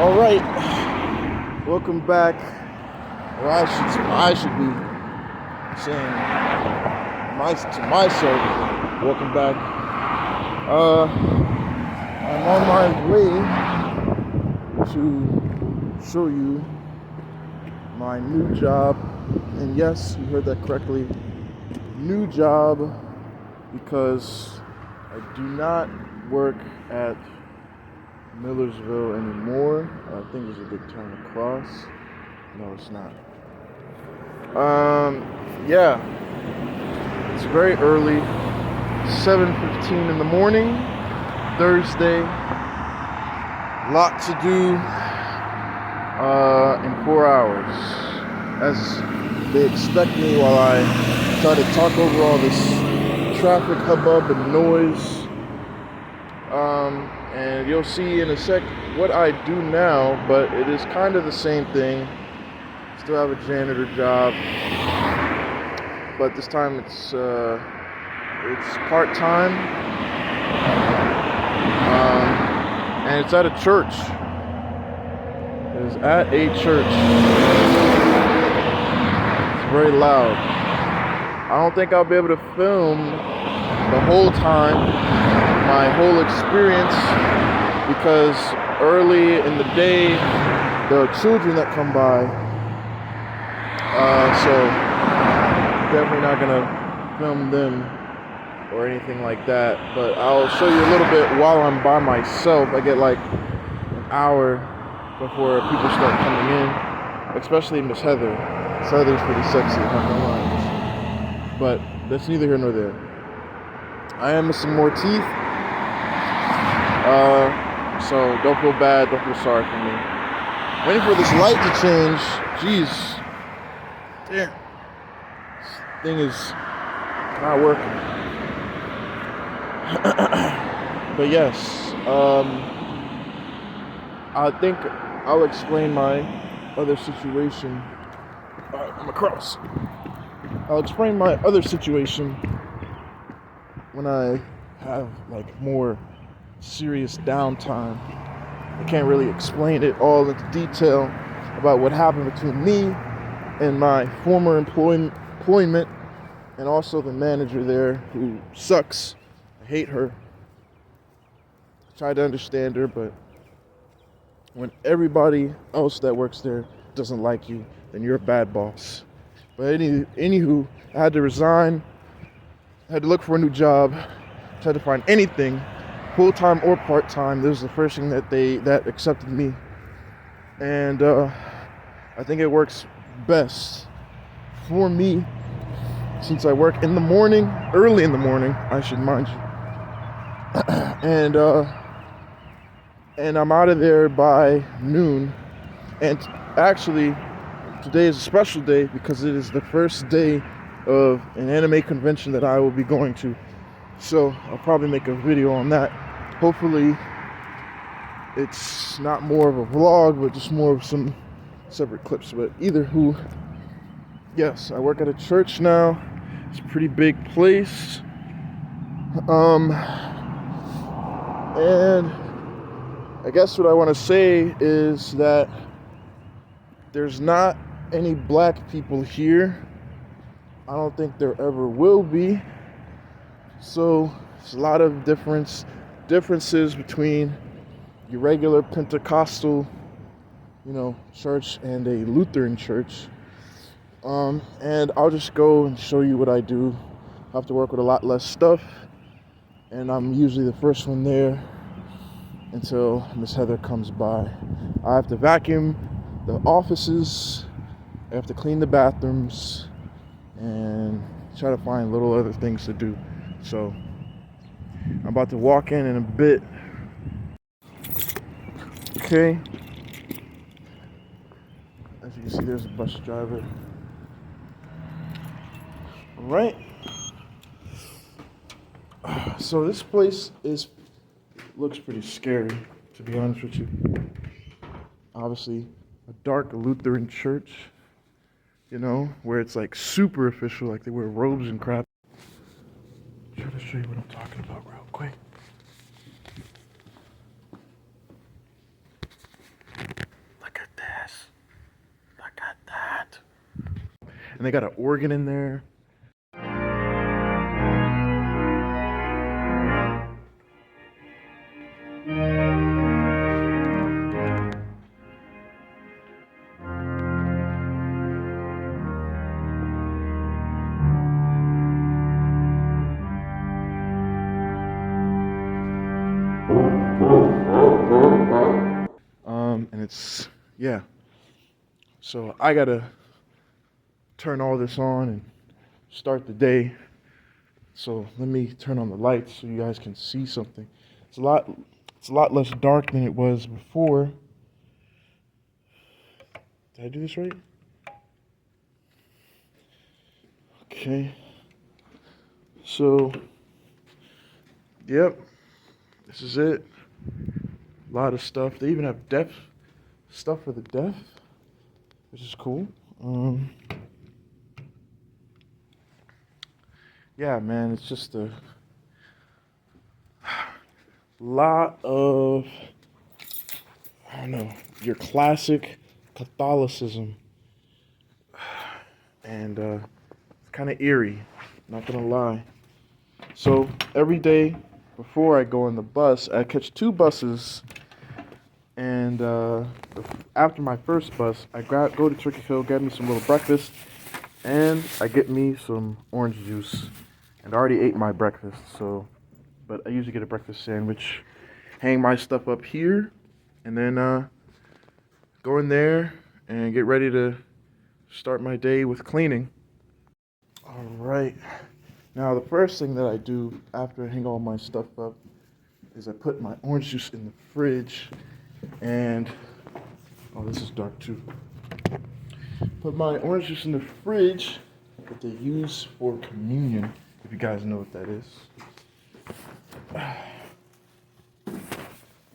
All right, welcome back. Or I should be saying to myself, welcome back. I'm on my way to show you my new job, and yes, you heard that correctly. New job, because I do not work at Millersville anymore. I think there's a big turn across. No, it's not. Yeah. It's very early. 7:15 in the morning. Thursday. Lot to do in 4 hours. As they expect me while I try to talk over all this traffic hubbub and noise. And you'll see in a sec what I do now, but it is kind of the same thing. Still have a janitor job, but this time it's part-time, and it's at a church. It is at a church. It's very loud. I don't think I'll be able to film the whole time, my whole experience, because early in the day there are children that come by, so definitely not gonna film them or anything like that, but I'll show you a little bit while I'm by myself. I get like an hour before people start coming in, especially Miss Heather. Miss Heather's pretty sexy, I'm not gonna lie, but that's neither here nor there. I am missing more teeth. So don't feel bad, don't feel sorry for me. Waiting for this light to change. Jeez. Damn. This thing is not working. But yes, I think I'll explain my other situation. I'm across. I'll explain my other situation when I have like more serious downtime. I can't really explain it all into detail about what happened between me and my former employment, and also the manager there who sucks. I hate her. I try to understand her, but when everybody else that works there doesn't like you, then you're a bad boss. But anywho, I had to resign. I had to look for a new job. Tried to find anything, full-time or part-time. This was the first thing that accepted me, and I think it works best for me since I work in the morning, early in the morning, I should mind you, and I'm out of there by noon. And actually, today is a special day because it is the first day of an anime convention that I will be going to. So I'll probably make a video on that. Hopefully it's not more of a vlog, but just more of some separate clips. But either who, yes, I work at a church now. It's a pretty big place. And I guess what I want to say is that there's not any black people here. I don't think there ever will be. So there's a lot of differences between your regular Pentecostal, church and a Lutheran church. And I'll just go and show you what I do. I have to work with a lot less stuff, and I'm usually the first one there until Miss Heather comes by. I have to vacuum the offices, I have to clean the bathrooms, and try to find little other things to do. So I'm about to walk in a bit. Okay. As you can see, there's a bus driver. All right. So this place looks pretty scary, to be honest with you. Obviously, a dark Lutheran church, where it's like super official, like they wear robes and crap. Try to show you what I'm talking about real quick. And they got an organ in there. And it's, yeah. So I gotta turn all this on and start the day. So let me turn on the lights so you guys can see something. It's a lot less dark than it was before. Did I do this right? Okay. So, yep, this is it. A lot of stuff. They even have deaf stuff for the deaf, which is cool. Yeah, man, it's just a lot of, I don't know, your classic Catholicism. And it's kind of eerie, not gonna lie. So every day before I go on the bus, I catch 2 buses. And after my first bus, I go to Turkey Hill, get me some little breakfast, and I get me some orange juice. And I already ate my breakfast, but I usually get a breakfast sandwich, hang my stuff up here, and then go in there and get ready to start my day with cleaning. All right. Now, the first thing that I do after I hang all my stuff up is I put my orange juice in the fridge. And, oh, this is dark too. Put my orange juice in the fridge that they use for communion, if you guys know what that is.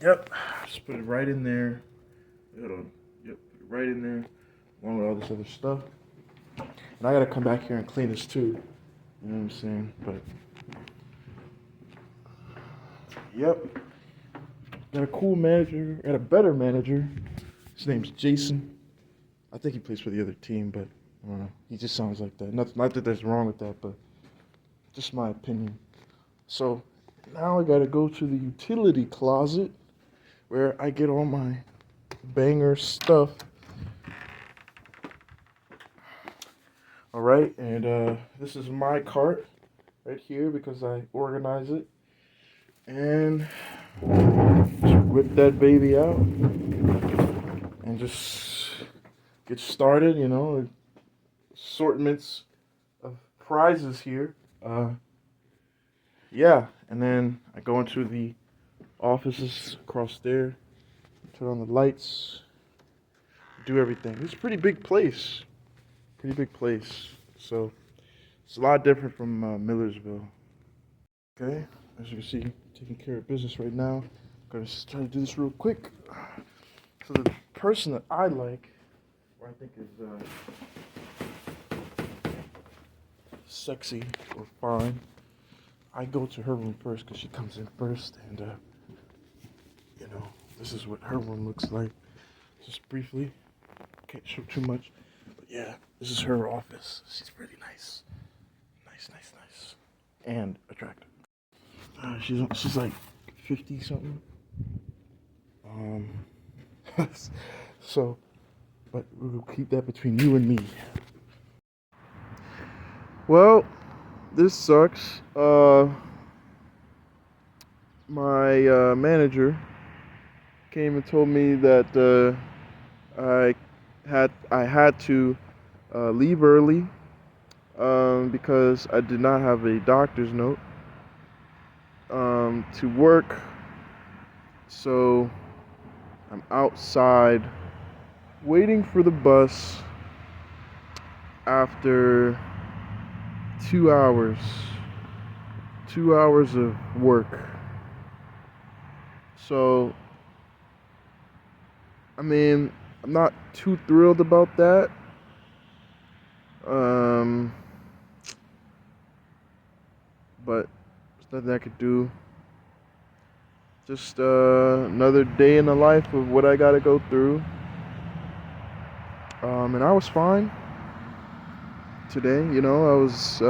Yep, just put it right in there. Hold on. Yep, put it right in there, along with all this other stuff. And I gotta come back here and clean this too. You know what I'm saying? But, yep. Got a cool manager, got a better manager. His name's Jason. I think he plays for the other team, but I don't know. He just sounds like that. Not that there's wrong with that, but just my opinion. So now I gotta go to the utility closet where I get all my banger stuff. All right, and this is my cart right here because I organize it. And just whip that baby out and just get started, you know, assortments of prizes here. Yeah, and then I go into the offices across there, turn on the lights, do everything. It's a pretty big place. So it's a lot different from Millersville. Okay, as you can see, taking care of business right now. Gonna just try to do this real quick. So the person that I like, or I think is sexy or fine, I go to her room first because she comes in first, and you know, this is what her room looks like. Just briefly, can't show too much, but yeah, this is her office. She's pretty nice, nice, and attractive. She's like 50 something. So, but we'll keep that between you and me. Well, this sucks. My manager came and told me that I had to leave early because I did not have a doctor's note to work. So I'm outside waiting for the bus after 2 hours. 2 hours of work. So, I mean, I'm not too thrilled about that. But there's nothing I could do. Just another day in the life of what I gotta go through. And I was fine. today. I was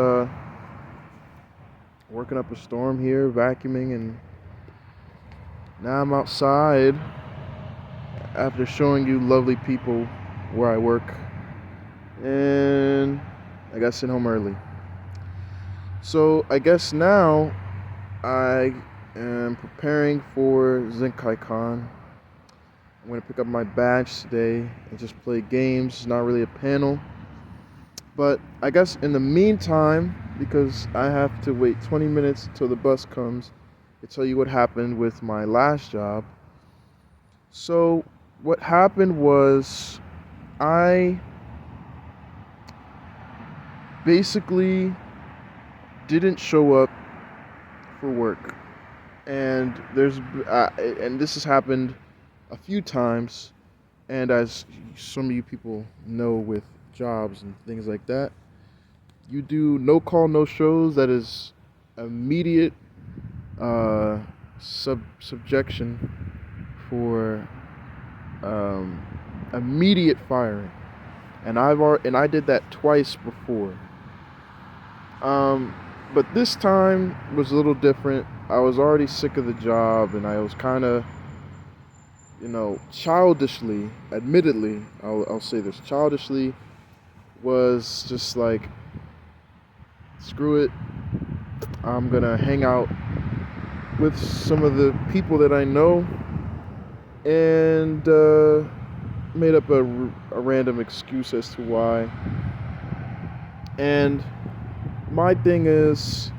working up a storm here, vacuuming, and now I'm outside after showing you lovely people where I work, and I got sent home early. So I guess now I am preparing for ZenkaiCon. I'm going to pick up my badge today and just play games. It's not really a panel. But I guess in the meantime, because I have to wait 20 minutes until the bus comes, to tell you what happened with my last job. So what happened was I basically didn't show up for work. And and this has happened a few times, and as some of you people know with jobs and things like that, you do no call, no shows. That is immediate subjection for immediate firing, and I did that twice before. But this time was a little different. I was already sick of the job, and I was kind of, childishly, admittedly, I'll say this, childishly, was just like, screw it, I'm gonna hang out with some of the people that I know, and made up a random excuse as to why. And my thing is,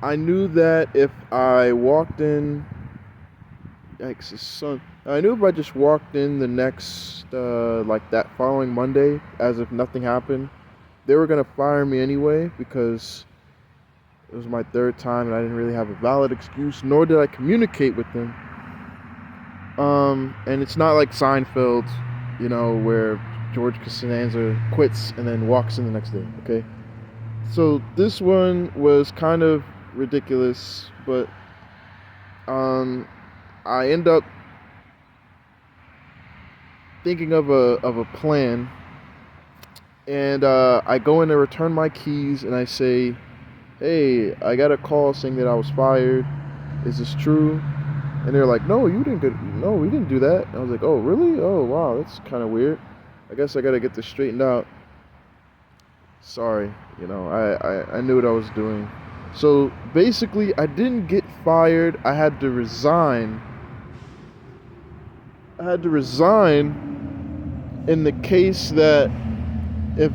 I knew that if I walked in, I knew if I just walked in the next, like that following Monday, as if nothing happened, they were gonna fire me anyway, because it was my third time and I didn't really have a valid excuse, nor did I communicate with them. And it's not like Seinfeld, where George Costanza quits and then walks in the next day, okay? So this one was kind of ridiculous, but I end up thinking of a plan, and I go in to return my keys, and I say, "Hey, I got a call saying that I was fired. Is this true?" And they're like, "No, no, we didn't do that." And I was like, "Oh, really? Oh, wow, that's kind of weird. I guess I gotta get this straightened out. Sorry, I knew what I was doing." So basically, I didn't get fired. I had to resign. In the case that if,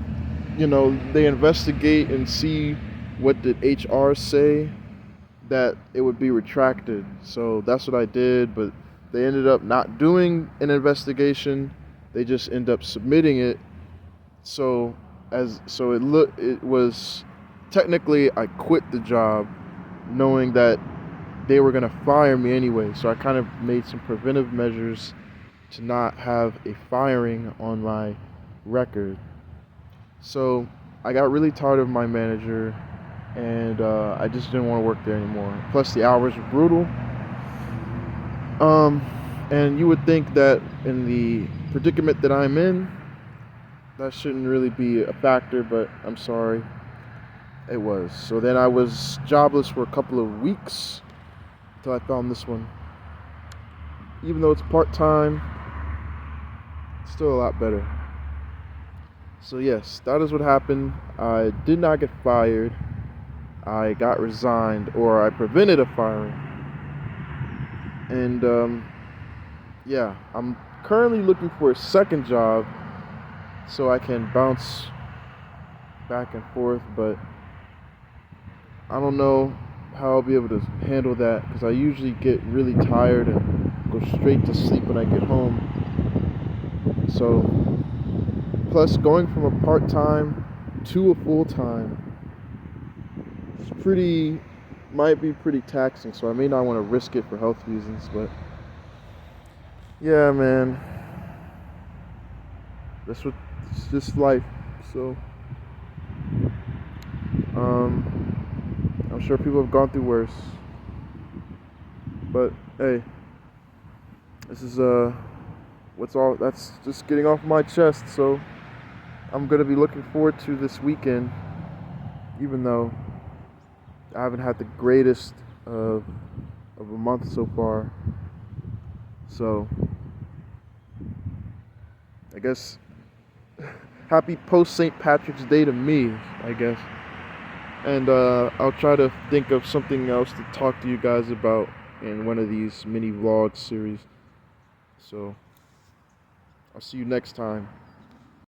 they investigate and see what did HR say, that it would be retracted. So that's what I did, but they ended up not doing an investigation. They just end up submitting it. So it was technically I quit the job knowing that they were going to fire me anyway. So I kind of made some preventive measures to not have a firing on my record. So I got really tired of my manager, and I just didn't want to work there anymore. Plus the hours were brutal. And you would think that in the predicament that I'm in, that shouldn't really be a factor, but I'm sorry, it was. So then I was jobless for a couple of weeks until I found this one. Even though it's part-time, it's still a lot better. So yes, that is what happened. I did not get fired. I got resigned, or I prevented a firing. And yeah, I'm currently looking for a second job so I can bounce back and forth, but I don't know how I'll be able to handle that, because I usually get really tired and go straight to sleep when I get home. So plus going from a part-time to a full-time might be pretty taxing, so I may not want to risk it for health reasons. But yeah, man, it's just life. So I'm sure people have gone through worse, but hey, this is that's just getting off my chest. So I'm going to be looking forward to this weekend, even though I haven't had the greatest of a month so far. So, I guess happy post St. Patrick's Day to me, I guess. And I'll try to think of something else to talk to you guys about in one of these mini vlog series. So, I'll see you next time.